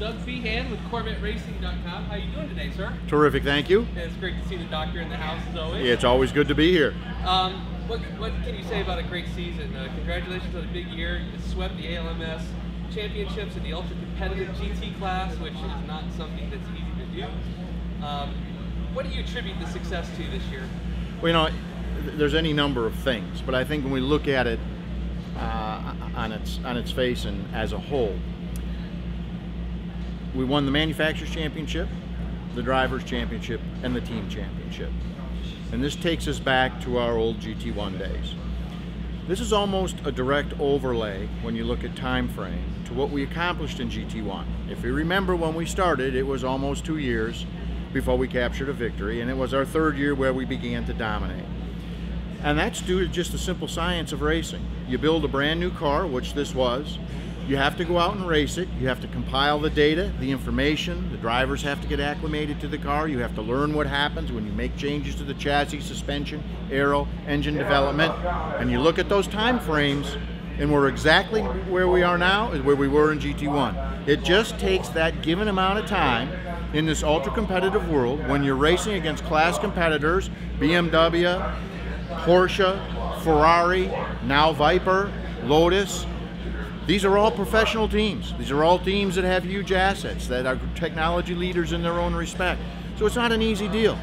Doug Fehan with CorvetteRacing.com. How you doing today, sir? Terrific, thank you. It's great to see the doctor in the house as always. Yeah, it's always good to be here. What can you say about a great season? Congratulations on a big year. You swept the ALMS championships in the ultra competitive GT class, which is not something that's easy to do. What do you attribute the success to this year? Well, you know, there's any number of things, but I think when we look at it on its face and as a whole, we won the manufacturers championship, the drivers championship, and the team championship. And this takes us back to our old GT1 days. This is almost a direct overlay when you look at time frame to what we accomplished in GT1. If you remember when we started, it was almost 2 years before we captured a victory, and it was our third year where we began to dominate. And that's due to just the simple science of racing. You build a brand new car, which this was. You have to go out and race it. You have to compile the data, the information. The drivers have to get acclimated to the car. You have to learn what happens when you make changes to the chassis, suspension, aero, engine development. And you look at those time frames, and we're exactly where we are now is where we were in GT1. It just takes that given amount of time in this ultra competitive world when you're racing against class competitors, BMW, Porsche, Ferrari, now Viper, Lotus. These are all professional teams. These are all teams that have huge assets, that are technology leaders in their own respect. So it's not an easy deal.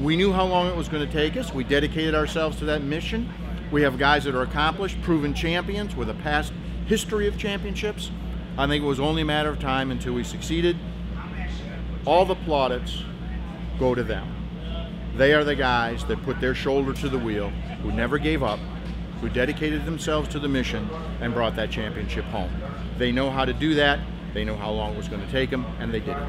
We knew how long it was going to take us. We dedicated ourselves to that mission. We have guys that are accomplished, proven champions with a past history of championships. I think it was only a matter of time until we succeeded. All the plaudits go to them. They are the guys that put their shoulder to the wheel, who never gave up, who dedicated themselves to the mission and brought that championship home. They know how to do that, they know how long it was going to take them, and they did it.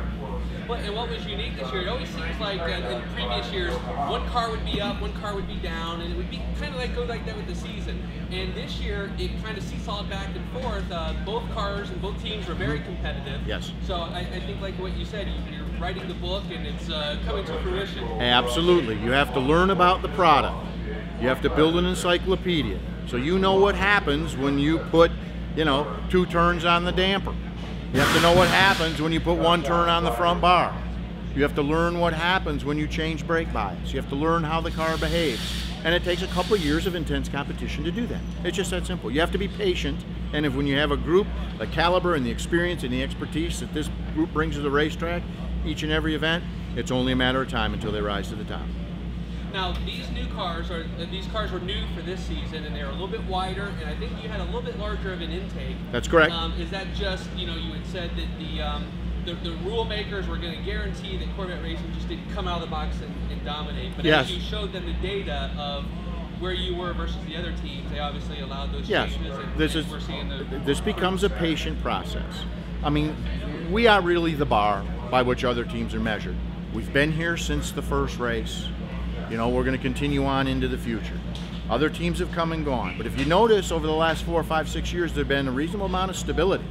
Well, and what was unique this year, it always seems like in previous years, one car would be up, one car would be down, and it would be kind of like go like that with the season. And this year, it kind of seesawed back and forth. Both cars and both teams were very competitive. Yes. So I think like what you said, you're writing the book and it's coming to fruition. Absolutely. You have to learn about the product. You have to build an encyclopedia. So you know what happens when you put, 2 turns on the damper. You have to know what happens when you put 1 turn on the front bar. You have to learn what happens when you change brake bias. You have to learn how the car behaves. And it takes a couple of years of intense competition to do that. It's just that simple. You have to be patient, and when you have a group, the caliber and the experience and the expertise that this group brings to the racetrack, each and every event, it's only a matter of time until they rise to the top. Now, these cars were new for this season, and they were a little bit wider, and I think you had a little bit larger of an intake. That's correct. Is that just, you had said that the rule makers were going to guarantee that Corvette Racing just didn't come out of the box and dominate, but yes, as you showed them the data of where you were versus the other teams, they obviously allowed those changes, and we're seeing this becomes a patient process. I mean, we are really the bar by which other teams are measured. We've been here since the first race. We're going to continue on into the future. Other teams have come and gone, but if you notice, over the last 4, 5, 6 years, there's been a reasonable amount of stability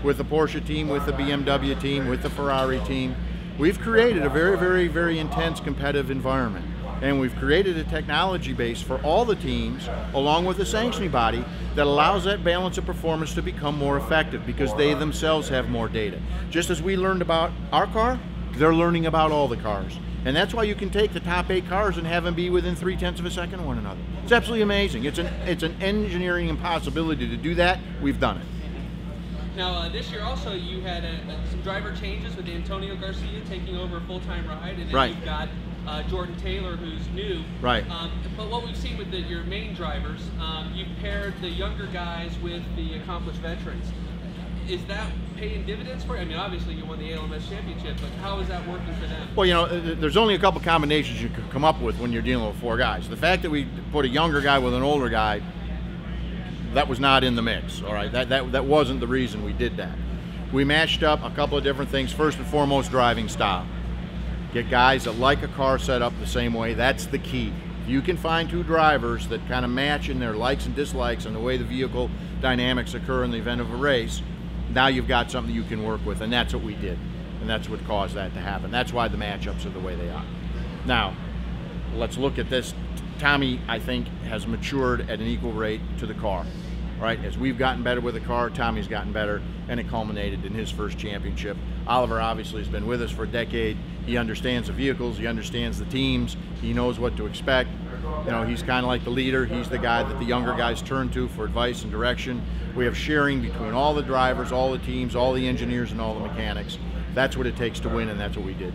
with the Porsche team, with the BMW team, with the Ferrari team. We've created a very, very, very intense competitive environment, and we've created a technology base for all the teams, along with the sanctioning body, that allows that balance of performance to become more effective because they themselves have more data. Just as we learned about our car, they're learning about all the cars. And that's why you can take the top 8 cars and have them be within 0.3 of a second of one another. It's absolutely amazing. It's an engineering impossibility to do that. We've done it. Now, this year also you had some driver changes with Antonio Garcia taking over a full-time ride, and then you've got Jordan Taylor, who's new. Right. But what we've seen with your main drivers, you've paired the younger guys with the accomplished veterans. Is that paying dividends for you? I mean, obviously you won the ALMS championship, but how is that working for them? Well, there's only a couple combinations you could come up with when you're dealing with 4 guys. The fact that we put a younger guy with an older guy, that was not in the mix, all right? That wasn't the reason we did that. We matched up a couple of different things. First and foremost, driving style. Get guys that like a car set up the same way. That's the key. If you can find 2 drivers that kind of match in their likes and dislikes and the way the vehicle dynamics occur in the event of a race, now you've got something you can work with, and that's what we did, and that's what caused that to happen. That's why the matchups are the way they are. Now, let's look at this. Tommy, I think, has matured at an equal rate to the car. right? As we've gotten better with the car, Tommy's gotten better, and it culminated in his first championship. Oliver obviously has been with us for a decade. He understands the vehicles, he understands the teams, he knows what to expect. You know, he's kind of like the leader. He's the guy that the younger guys turn to for advice and direction. We have sharing between all the drivers, all the teams, all the engineers, and all the mechanics. That's what it takes to win, and that's what we did.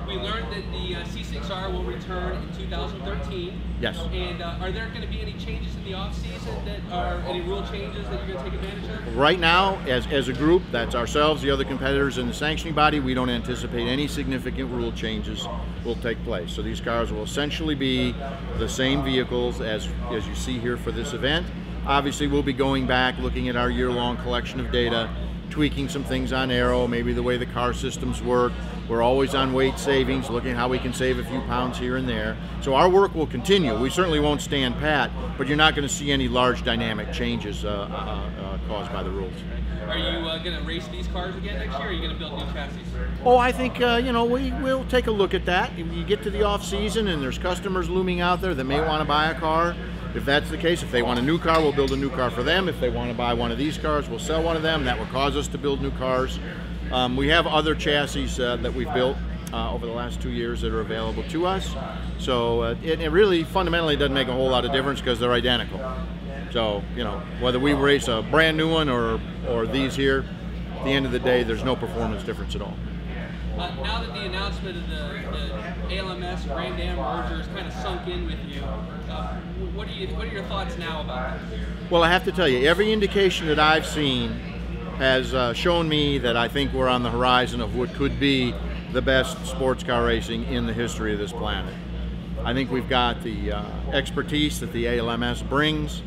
We learned that the C6R will return in 2013. Yes. And are there going to be any changes in the off-season that are any rule changes that you're going to take advantage of? Right now, as a group, that's ourselves, the other competitors, and the sanctioning body, we don't anticipate any significant rule changes will take place. So these cars will essentially be the same vehicles as you see here for this event. Obviously, we'll be going back, looking at our year-long collection of data, tweaking some things on aero, maybe the way the car systems work. We're always on weight savings, looking at how we can save a few pounds here and there. So our work will continue. We certainly won't stand pat, but you're not going to see any large dynamic changes caused by the rules. Are you going to race these cars again next year, or are you going to build new chassis? Oh, I think, you know, we'll take a look at that. If you get to the off-season and there's customers looming out there that may want to buy a car, if that's the case, if they want a new car, we'll build a new car for them. If they want to buy one of these cars, we'll sell one of them. That will cause us to build new cars. We have other chassis that we've built over the last 2 years that are available to us. So it really fundamentally doesn't make a whole lot of difference because they're identical. So, you know, whether we race a brand new one or these here, at the end of the day, there's no performance difference at all. Now that the announcement of the ALMS Grand Am merger is kind of sunk in with you, what are your thoughts now about it? Well, I have to tell you, every indication that I've seen has shown me that I think we're on the horizon of what could be the best sports car racing in the history of this planet. I think we've got the expertise that the ALMS brings.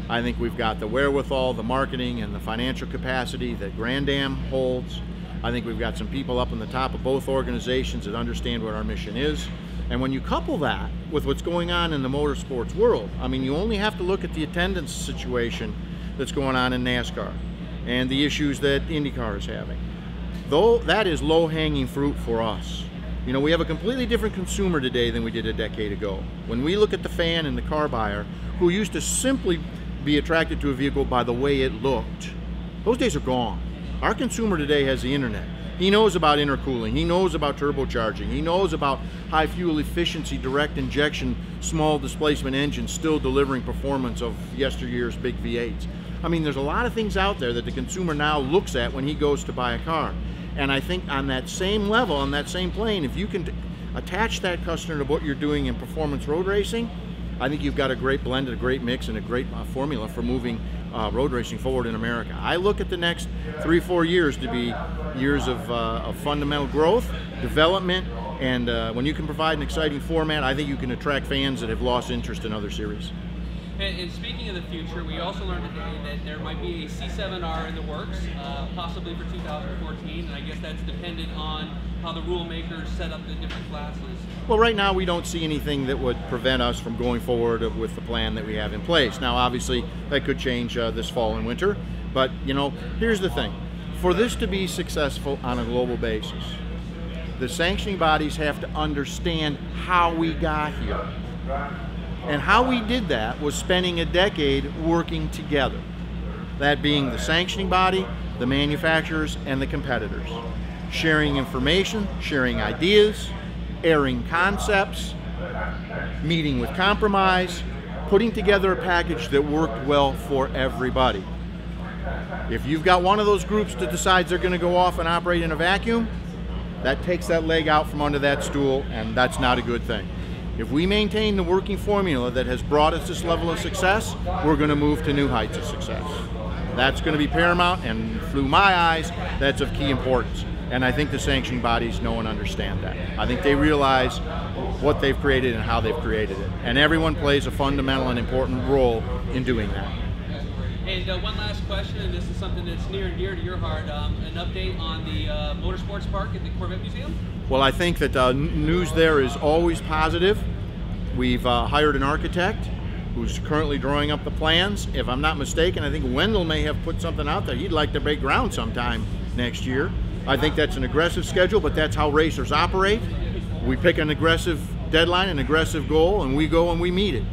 I think we've got the wherewithal, the marketing, and the financial capacity that Grand Am holds. I think we've got some people up on the top of both organizations that understand what our mission is. And when you couple that with what's going on in the motorsports world, I mean, you only have to look at the attendance situation that's going on in NASCAR and the issues that IndyCar is having. Though that is low-hanging fruit for us. You know, we have a completely different consumer today than we did a decade ago. When we look at the fan and the car buyer who used to simply be attracted to a vehicle by the way it looked, those days are gone. Our consumer today has the internet. He knows about intercooling, he knows about turbocharging, he knows about high fuel efficiency, direct injection, small displacement engines still delivering performance of yesteryear's big V8s. I mean, there's a lot of things out there that the consumer now looks at when he goes to buy a car. And I think on that same level, on that same plane, if you can attach that customer to what you're doing in performance road racing, I think you've got a great blend, a great mix, and a great formula for moving road racing forward in America. I look at the next 3-4 years to be years of fundamental growth, development, and when you can provide an exciting format, I think you can attract fans that have lost interest in other series. And speaking of the future, we also learned today that there might be a C7R in the works, possibly for 2014, and I guess that's dependent on how the rule makers set up the different classes. Well, right now we don't see anything that would prevent us from going forward with the plan that we have in place. Now, obviously, that could change this fall and winter, but, you know, here's the thing. For this to be successful on a global basis, the sanctioning bodies have to understand how we got here. And how we did that was spending a decade working together. That being the sanctioning body, the manufacturers, and the competitors. Sharing information, sharing ideas, airing concepts, meeting with compromise, putting together a package that worked well for everybody. If you've got one of those groups that decides they're going to go off and operate in a vacuum, that takes that leg out from under that stool, and that's not a good thing. If we maintain the working formula that has brought us this level of success, we're going to move to new heights of success. That's going to be paramount, and through my eyes, that's of key importance. And I think the sanctioning bodies know and understand that. I think they realize what they've created and how they've created it. And everyone plays a fundamental and important role in doing that. And one last question, and this is something that's near and dear to your heart, an update on the Motorsports Park at the Corvette Museum? Well, I think that news there is always positive. We've hired an architect who's currently drawing up the plans. If I'm not mistaken, I think Wendell may have put something out there. He'd like to break ground sometime next year. I think that's an aggressive schedule, but that's how racers operate. We pick an aggressive deadline, an aggressive goal, and we go and we meet it.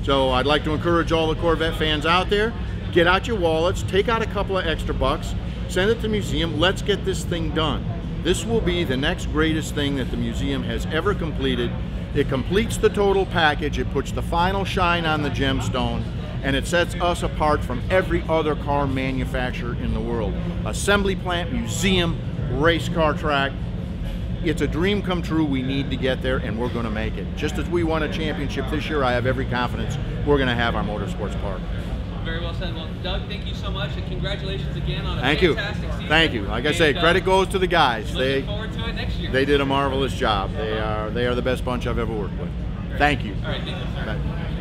So I'd like to encourage all the Corvette fans out there, Get out your wallets, take out a couple of extra bucks, send it to the museum, let's get this thing done. This will be the next greatest thing that the museum has ever completed. It completes the total package, it puts the final shine on the gemstone, and it sets us apart from every other car manufacturer in the world. Assembly plant, museum, race car track. It's a dream come true. We need to get there, and we're going to make it. Just as we won a championship this year, I have every confidence we're going to have our Motorsports Park. Very well said. Well, Doug, thank you so much, and congratulations again on a fantastic season. Thank you. Like I say, credit goes to the guys. Looking forward to it next year. They did a marvelous job. They are the best bunch I've ever worked with. Thank you. All right, thank you, sir. Bye.